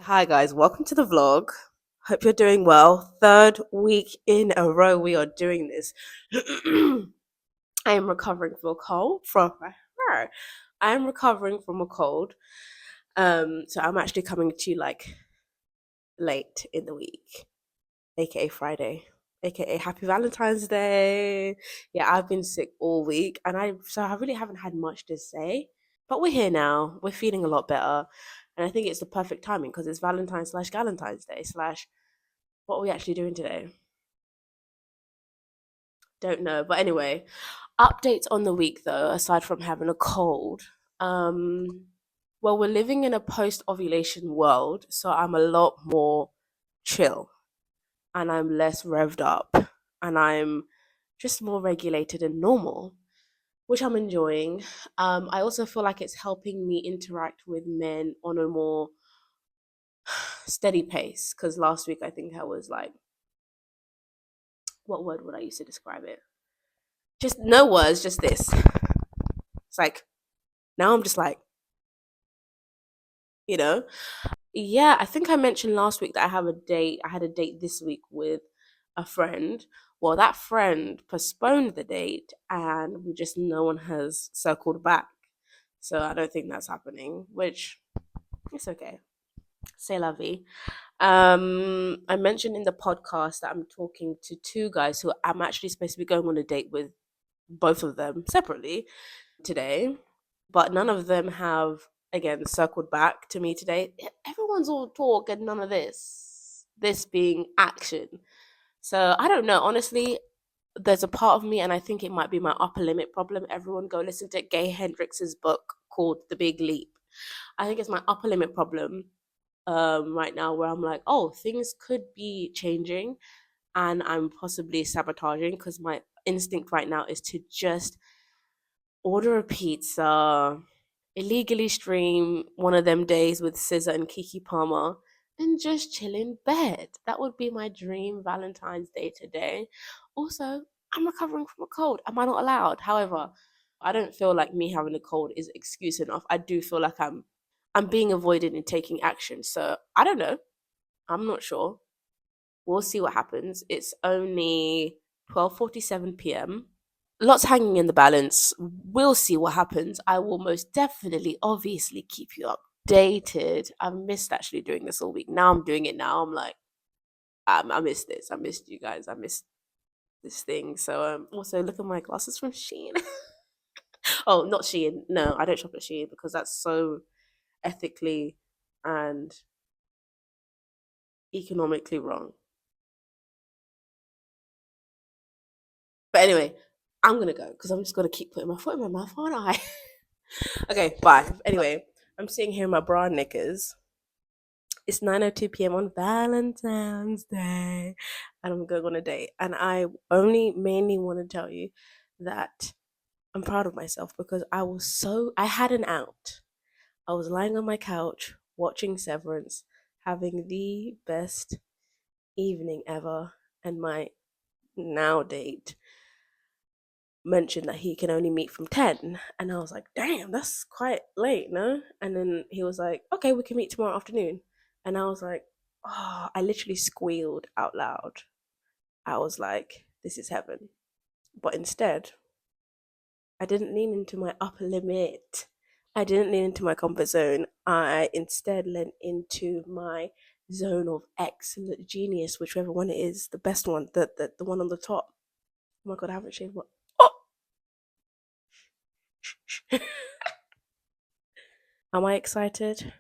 Hi guys, welcome to the vlog. Hope you're doing well. Third week in a row we are doing this. I am recovering from a cold. I am recovering from a cold. So I'm actually coming to you like late in the week, aka Friday, aka Happy Valentine's Day. Yeah, I've been sick all week, and I really haven't had much to say. But we're here now. We're feeling a lot better. And I think it's the perfect timing because it's Valentine's slash Galentine's Day slash what are we actually doing today? Don't know. But anyway, updates on the week though, aside from having a cold. Um well, we're living in a post ovulation world, so I'm a lot more chill and I'm less revved up and I'm just more regulated and normal, which I'm enjoying. I also feel like it's helping me interact with men on a more steady pace because last week I think I was like, what word would I use to describe it? Just no words, just this. It's like now I'm just like, you know, yeah. I think I mentioned last week that I have a date. I had a date this week with a friend. Well, that friend postponed the date, and we just no one has circled back. So I don't think that's happening, which it's okay. C'est la vie. I mentioned in the podcast that I'm talking to two guys who I'm actually supposed to be going on a date with, both of them separately today, but none of them have again circled back to me today. Everyone's all talk and none of this being action. So I don't know, honestly. There's a part of me, and I think it might be my upper limit problem. Everyone go listen to Gay Hendrix's book called The Big Leap. I think it's my upper limit problem right now, where I'm like, oh, things could be changing and I'm possibly sabotaging because my instinct right now is to just order a pizza, illegally stream one of them days with SZA and Kiki Palmer, and just chill in bed. That would be my dream Valentine's Day today. Also, I'm recovering from a cold. Am I not allowed? However, I don't feel like me having a cold is excuse enough. I do feel like I'm being avoided in taking action. So I don't know. I'm not sure. We'll see what happens. It's only 12:47 p.m. Lots hanging in the balance. We'll see what happens. I will most definitely, obviously, keep you updated. I've missed actually doing this all week. Now I'm doing it now. I'm like, I missed this. I missed you guys. I missed this thing. So also look at my glasses from Shein. Oh, not Shein. No, I don't shop at Shein because that's so ethically and economically wrong. But anyway, I'm gonna go because I'm just gonna keep putting my foot in my mouth, aren't I? Okay, bye. Anyway, I'm sitting here in my bra and knickers. It's 9:02 p.m. on Valentine's Day, and I'm going on a date. And I only mainly want to tell you that I'm proud of myself because I had an out. I was lying on my couch watching Severance, having the best evening ever, and my now date mentioned that he can only meet from 10, and I was like, damn, that's quite late, no? And then he was like, okay, we can meet tomorrow afternoon. And I was like, oh, I literally squealed out loud. I was like, this is heaven. But instead, I didn't lean into my upper limit. I didn't lean into my comfort zone. I instead leaned into my zone of excellent genius, whichever one it is, the best one, the one on the top. Oh my god, I haven't shaved what. Oh, am I excited?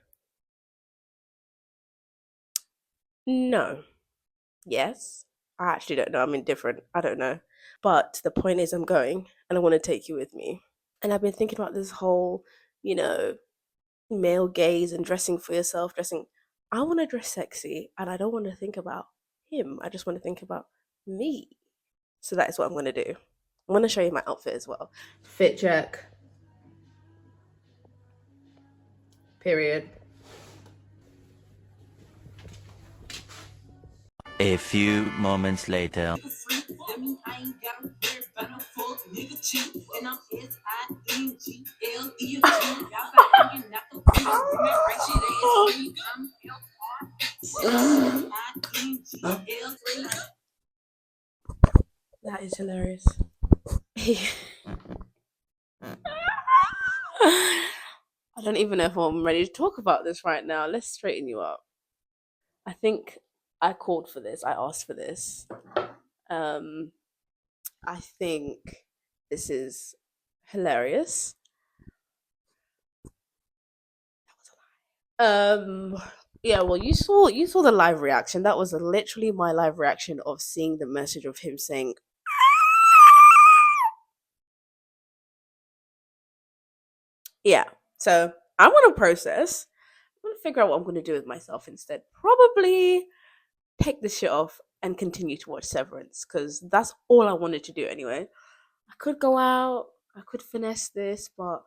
No. Yes. I actually don't know. I'm indifferent. I don't know. But the point is, I'm going and I want to take you with me. And I've been thinking about this whole, you know, male gaze and dressing for yourself, dressing. I want to dress sexy and I don't want to think about him. I just want to think about me. So that is what I'm going to do. I'm going to show you my outfit as well. Fit check. Period. A few moments later. That is hilarious. I don't even know if I'm ready to talk about this right now. Let's straighten you up. I think I called for this. I asked for this. Um, I think this is hilarious. Um, yeah. Well, you saw the live reaction. That was literally my live reaction of seeing the message of him saying, "Yeah." So I want to process. I'm gonna figure out what I'm gonna do with myself instead. Probably take this shit off and continue to watch Severance because that's all I wanted to do anyway. I could go out, I could finesse this, but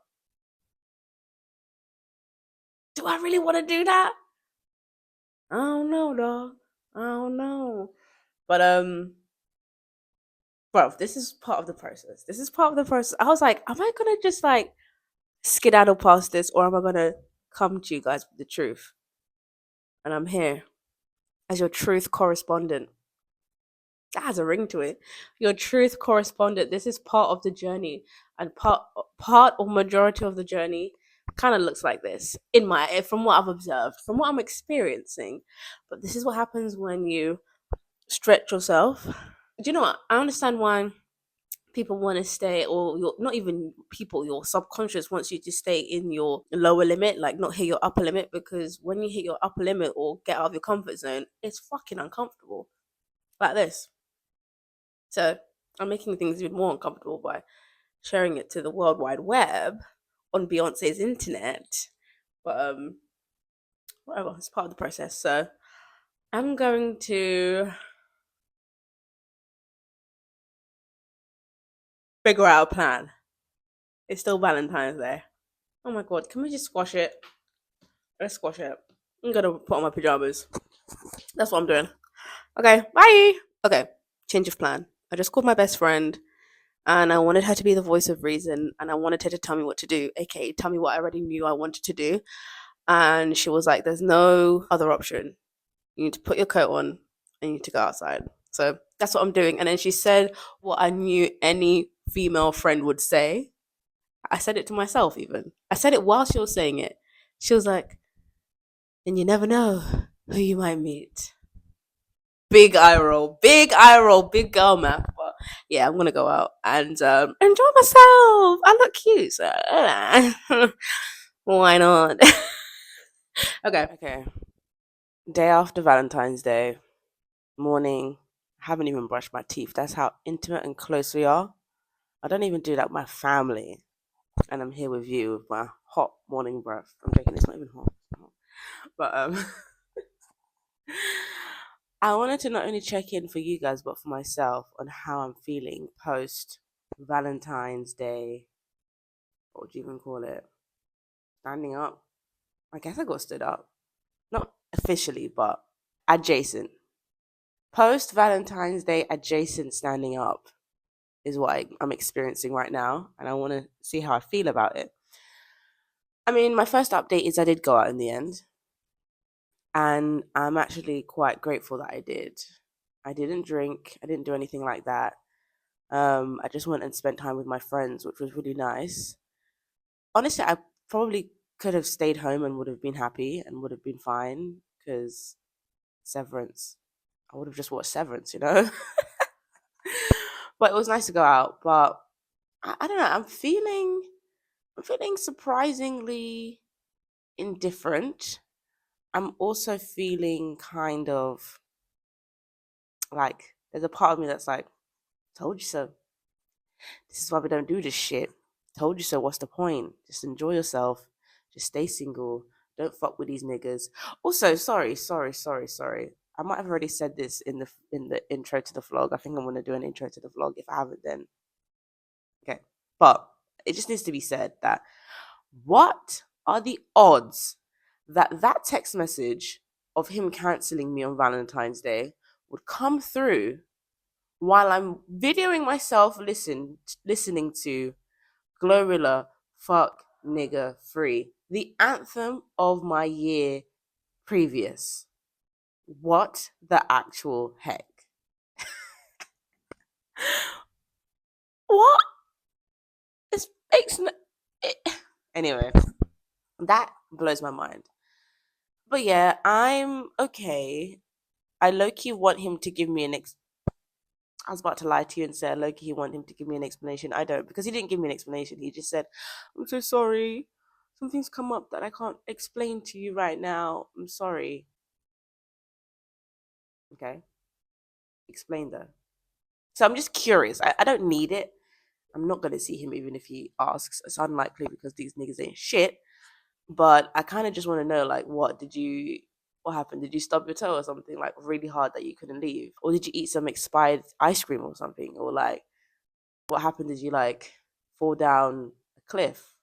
do I really want to do that? I don't know, dog. I don't know. But bro, this is part of the process. This is part of the process. I was like, am I gonna just like skedaddle past this, or am I gonna come to you guys with the truth? And I'm here as your truth correspondent. That has a ring to it. Your truth correspondent. This is part of the journey, and part or majority of the journey kind of looks like this in my from what I've observed, from what I'm experiencing. But this is what happens when you stretch yourself. Do you know what? I understand why people want to stay, or your not even people, your subconscious wants you to stay in your lower limit, like not hit your upper limit, because when you hit your upper limit or get out of your comfort zone, it's fucking uncomfortable. Like this. So I'm making things even more uncomfortable by sharing it to the World Wide Web on Beyonce's internet. But whatever, it's part of the process. So I'm going to figure out a plan. It's still Valentine's Day. Oh my god, can we just squash it? Let's squash it. I'm gonna put on my pajamas. That's what I'm doing. Okay, bye. Okay, change of plan. I just called my best friend and I wanted her to be the voice of reason and I wanted her to tell me what to do, aka tell me what I already knew I wanted to do. And she was like, there's no other option. You need to put your coat on and you need to go outside. So that's what I'm doing. And then she said what I knew any female friend would say. I said it to myself, even. I said it while she was saying it. She was like, and you never know who you might meet. Big eye roll, big girl math. But yeah, I'm gonna go out and enjoy myself. I look cute, so why not? Okay. Day after Valentine's Day, morning. Haven't even brushed my teeth. That's how intimate and close we are. I don't even do that with my family, and I'm here with you with my hot morning breath. I'm joking. It's not even hot. But I wanted to not only check in for you guys, but for myself on how I'm feeling post Valentine's Day. What would you even call it? Standing up. I guess I got stood up. Not officially, but adjacent. Post Valentine's Day, adjacent standing up is what I'm experiencing right now, and I want to see how I feel about it. I mean, my first update is I did go out in the end, and I'm actually quite grateful that I did. I didn't drink, I didn't do anything like that. I just went and spent time with my friends, which was really nice. Honestly, I probably could have stayed home and would have been happy and would have been fine because Severance. I would have just watched Severance, you know? But it was nice to go out. But I don't know. I'm feeling surprisingly indifferent. I'm also feeling kind of like there's a part of me that's like, told you so. This is why we don't do this shit. Told you so. What's the point? Just enjoy yourself. Just stay single. Don't fuck with these niggas. Also, sorry. I might have already said this in the intro to the vlog. I think I'm gonna do an intro to the vlog. If I haven't, then okay. But it just needs to be said that what are the odds that that text message of him canceling me on Valentine's Day would come through while I'm videoing myself listening to Glorilla Fuck Nigga Free, the anthem of my year previous. What the actual heck? What? It makes no. It... Anyway, that blows my mind. But yeah, I'm okay. I low key want him to give me an I was about to lie to you and say I low key want him to give me an explanation. I don't, because he didn't give me an explanation. He just said, "I'm so sorry. Something's come up that I can't explain to you right now. I'm sorry." Okay, explain though. So I'm just curious. I don't need it. I'm not gonna see him even if he asks. It's unlikely because these niggas ain't shit. But I kind of just want to know, like, what happened? Did you stub your toe or something, like, really hard that you couldn't leave? Or did you eat some expired ice cream or something? Or, like, what happened? Did you, like, fall down a cliff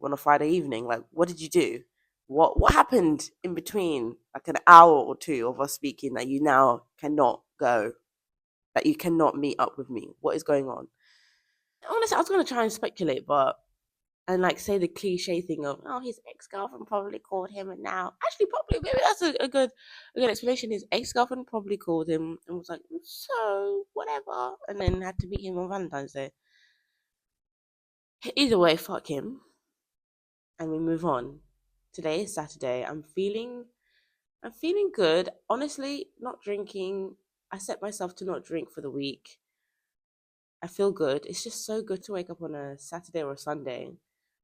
on a Friday evening? Like, what did you do? What happened in between, like, an hour or two of us speaking that you now cannot go, that you cannot meet up with me? What is going on? Honestly, I was going to try and speculate, but and like say the cliche thing of oh his ex girlfriend probably called him and now actually probably maybe that's a good explanation. His ex girlfriend probably called him and was like so whatever, and then had to meet him on Valentine's Day. Either way, fuck him, and we move on. Today is Saturday. I'm feeling good. Honestly, not drinking. I set myself to not drink for the week. I feel good. It's just so good to wake up on a Saturday or a Sunday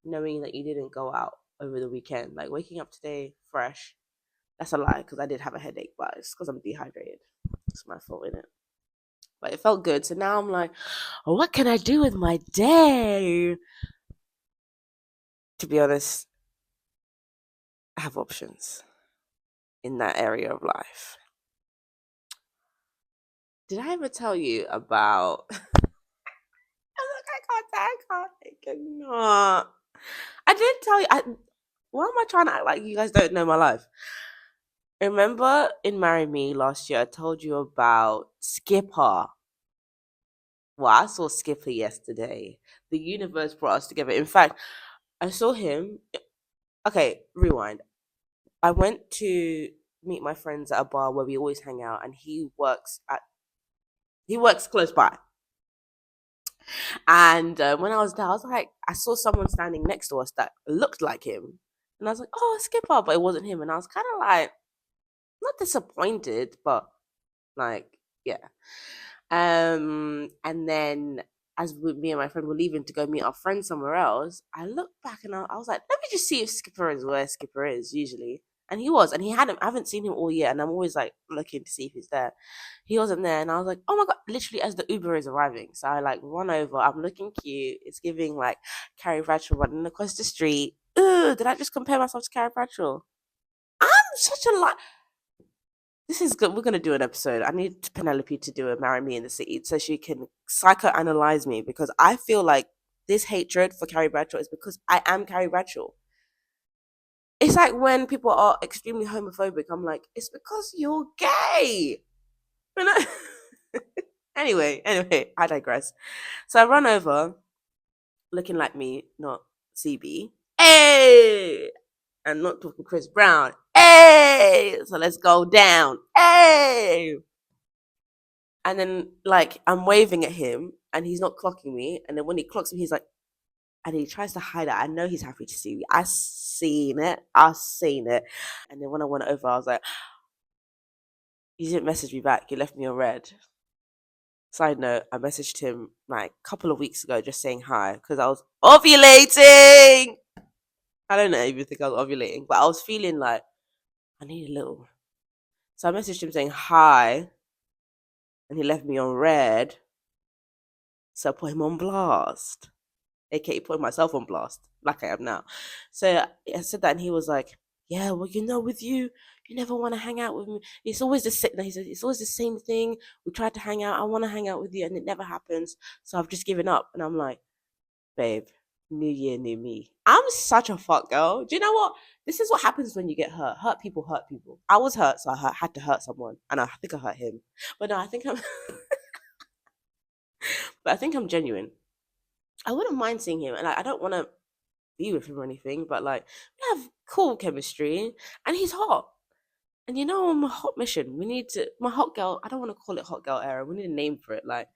knowing that you didn't go out over the weekend. Like waking up today fresh. That's a lie because I did have a headache, but it's because I'm dehydrated. It's my fault, in it. But it felt good. So now I'm like, oh, what can I do with my day? To be honest, I have options in that area of life. Did I ever tell you about? I can't, I cannot. I did tell you. Why am I trying to act like you guys don't know my life? Remember in Marry Me last year, I told you about Skipper. Well, I saw Skipper yesterday. The universe brought us together. In fact, I saw him. Okay, rewind. I went to meet my friends at a bar where we always hang out, and he works close by. And when I was there, I was like, I saw someone standing next to us that looked like him, and I was like, "Oh, Skipper," but it wasn't him, and I was kind of like, not disappointed, but like, yeah. And then me and my friend were leaving to go meet our friend somewhere else, I looked back and I was like, let me just see if Skipper is where Skipper is usually. And he was, and he hadn't. I haven't seen him all year, and I'm always like looking to see if he's there. He wasn't there, and I was like, "Oh my god!" Literally, as the Uber is arriving, so I like run over. I'm looking cute. It's giving like Carrie Bradshaw running across the street. Ugh, did I just compare myself to Carrie Bradshaw? I'm such a lot. This is good. We're gonna do an episode. I need Penelope to do a marry me in the city so she can psychoanalyze me because I feel like this hatred for Carrie Bradshaw is because I am Carrie Bradshaw. It's like when people are extremely homophobic, I'm like, it's because you're gay. You know? Anyway, I digress. So I run over, looking like me, not CB. Hey, and not talking Chris Brown. Hey, so let's go down. Hey, and then like I'm waving at him and he's not clocking me. And then when he clocks me, he's like, and he tries to hide it. I know he's happy to see me. I seen it. I seen it. And then when I went over, I was like, you didn't message me back. You left me on red. Side note, I messaged him like a couple of weeks ago just saying hi because I was ovulating. I don't know if you think I was ovulating, but I was feeling like I need a little. So I messaged him saying hi and he left me on red. So I put him on blast, aka putting myself on blast, like I am now. So I said that, and he was like, "Yeah, well, with you, you never want to hang out with me. It's always the same." He said, "It's always the same thing. We tried to hang out. I want to hang out with you, and it never happens. So I've just given up." And I'm like, "Babe, new year, new me. I'm such a fuck girl. Do you know what? This is what happens when you get hurt. Hurt people hurt people. I was hurt, so had to hurt someone, and I think I hurt him. But no, I think I'm, but I think I'm genuine. I wouldn't mind seeing him, and I don't want to be with him or anything, but like we have cool chemistry, and he's hot. And I'm a hot mission. We need to my hot girl. I don't want to call it hot girl era. We need a name for it. Like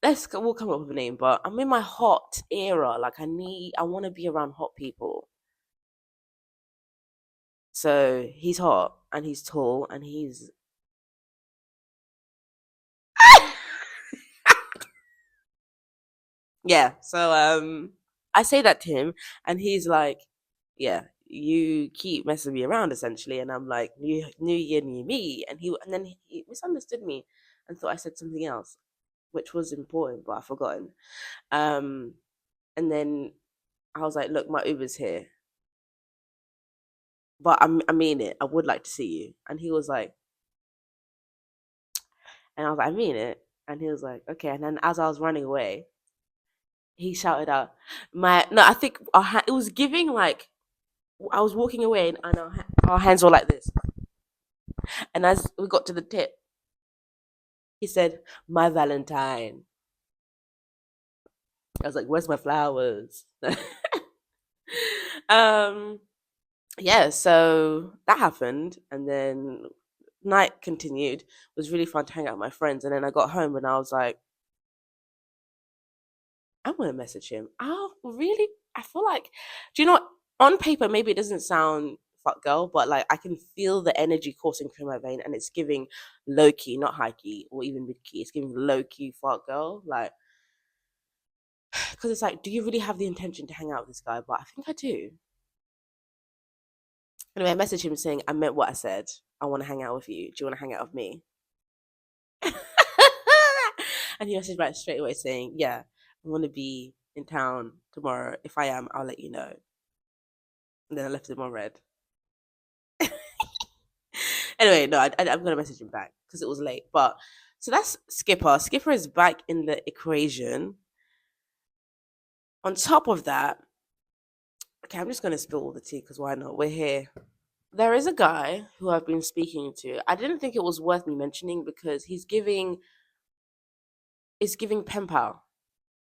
we'll come up with a name. But I'm in my hot era. Like I want to be around hot people. So he's hot and he's tall and he's yeah. So I say that to him and he's like, yeah, you keep messing me around essentially, and I'm like, new year, new me, and then he misunderstood me and thought I said something else, which was important, but I've forgotten. Um, and then I was like, look, my Uber's here, but I mean it. I would like to see you. And he was like, and I was like, I mean it. And he was like, okay. And then as I was running away, he shouted out, my no, I think it was giving like I was walking away and our hands were like this. And as we got to the tip, he said, my Valentine. I was like, where's my flowers? um, yeah, so that happened. And then night continued. It was really fun to hang out with my friends. And then I got home and I was like, I'm going to message him. Oh, really? I feel like, do you know what? On paper, maybe it doesn't sound fuck girl, but like I can feel the energy coursing through my vein and it's giving low key, not high key or even mid key. It's giving low key fuck girl. Like, because it's like, do you really have the intention to hang out with this guy? But I think I do. Anyway, I messaged him saying, I meant what I said. I want to hang out with you. Do you want to hang out with me? And he messaged back straight away saying, yeah, I want to be in town tomorrow. If I am, I'll let you know. And then I left him on red. Anyway, no, I'm going to message him back because it was late. But so that's Skipper. Skipper is back in the equation. On top of that, okay, I'm just going to spill all the tea because why not? We're here. There is a guy who I've been speaking to. I didn't think it was worth me mentioning because it's giving pen pal.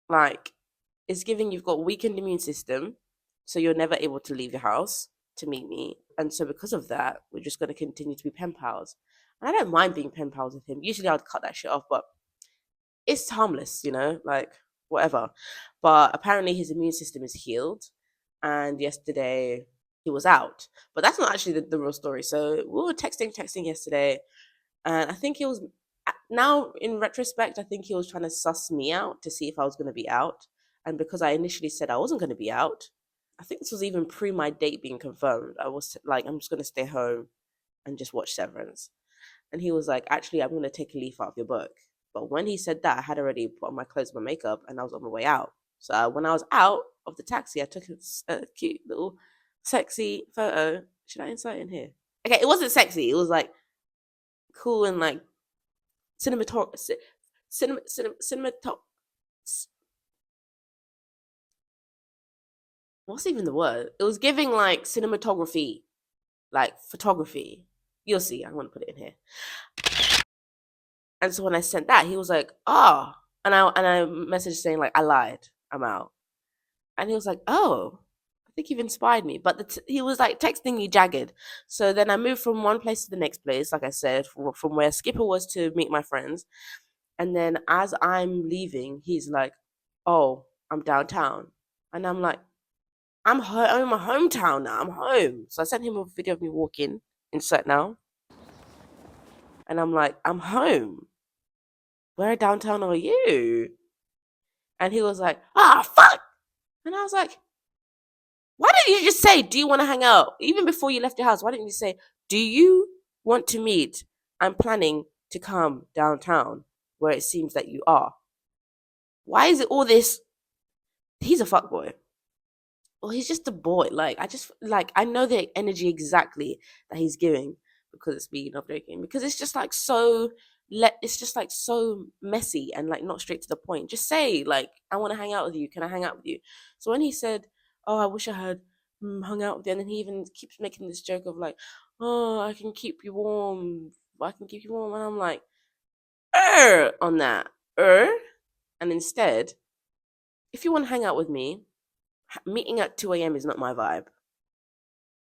Like it's giving you've got weakened immune system, so you're never able to leave your house to meet me. And so because of that, we're just gonna continue to be pen pals. And I don't mind being pen pals with him. Usually I'd cut that shit off, but it's harmless, like whatever. But apparently his immune system is healed. And yesterday he was out. But that's not actually the real story. So we were texting yesterday, and I think he was now in retrospect, I think he was trying to suss me out to see if I was going to be out. And because I initially said I wasn't going to be out, I think this was even pre my date being confirmed. I was like, I'm just going to stay home and just watch Severance. And he was like, actually, I'm going to take a leaf out of your book. But when he said that, I had already put on my clothes, my makeup, and I was on my way out. So when I was out of the taxi, I took a cute little sexy photo. Should I insert in here? Okay, it wasn't sexy. It was like cool and like cinematog cinematog what's even the word? It was giving like cinematography, like photography. You'll see. I'm gonna put it in here. And so when I sent that, he was like, "Oh," and I messaged saying like, "I lied. I'm out." And he was like, "Oh, I think you've inspired me." But he was like texting me jagged. So then I moved from one place to the next place, like I said, from where Skipper was to meet my friends. And then as I'm leaving, he's like, "Oh, I'm downtown," and I'm like, I'm in my hometown now. I'm home." So I sent him a video of me walking. Insert now, and I'm like, "I'm home. Where downtown are you?" And he was like, "Ah, fuck," and I was like, "Why didn't you just say, do you want to hang out? Even before you left your house, why didn't you say, do you want to meet? I'm planning to come downtown where it seems that you are." Why is it all this? He's a fuckboy. Well, he's just a boy. Like I just like I know the energy exactly that he's giving because it's me not joking. Because it's just like so it's just like so messy and like not straight to the point. Just say like I want to hang out with you. Can I hang out with you? So when he said, "Oh, I wish I had hung out with you," and then he even keeps making this joke of like, "Oh, I can keep you warm. I can keep you warm," and I'm like, on that, and instead, if you want to hang out with me, meeting at 2 a.m. is not my vibe.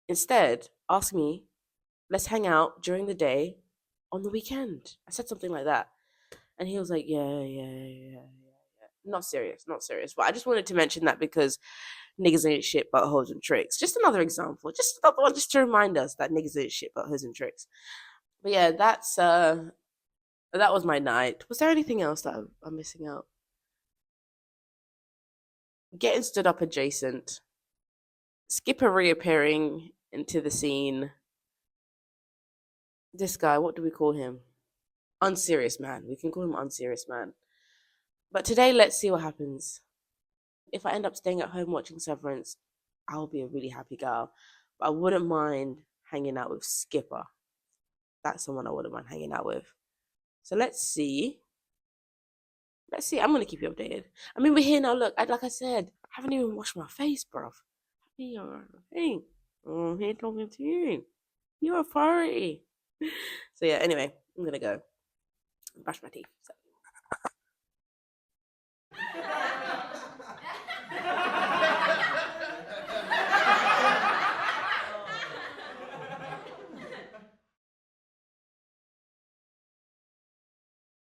Instead, ask me let's hang out during the day on the weekend. I said something like that. And he was like, yeah, yeah, yeah, yeah. Not serious, not serious. But I just wanted to mention that because niggas ain't shit but hoes and tricks. Just another example. Just another one just to remind us that niggas ain't shit but hoes and tricks. But yeah, that was my night. Was there anything else that I'm missing out? Getting stood up adjacent. Skipper reappearing into the scene. This guy, what do we call him? Unserious man. We can call him unserious man. But today, let's see what happens. If I end up staying at home watching Severance, I'll be a really happy girl. But I wouldn't mind hanging out with Skipper. That's someone I wouldn't mind hanging out with. So let's see. Let's see. I'm gonna keep you updated. I mean, we're here now. Look, like I said, I haven't even washed my face, bruv. Hey, I'm here talking to you. You're a furry. So yeah. Anyway, I'm gonna go brush my teeth. So.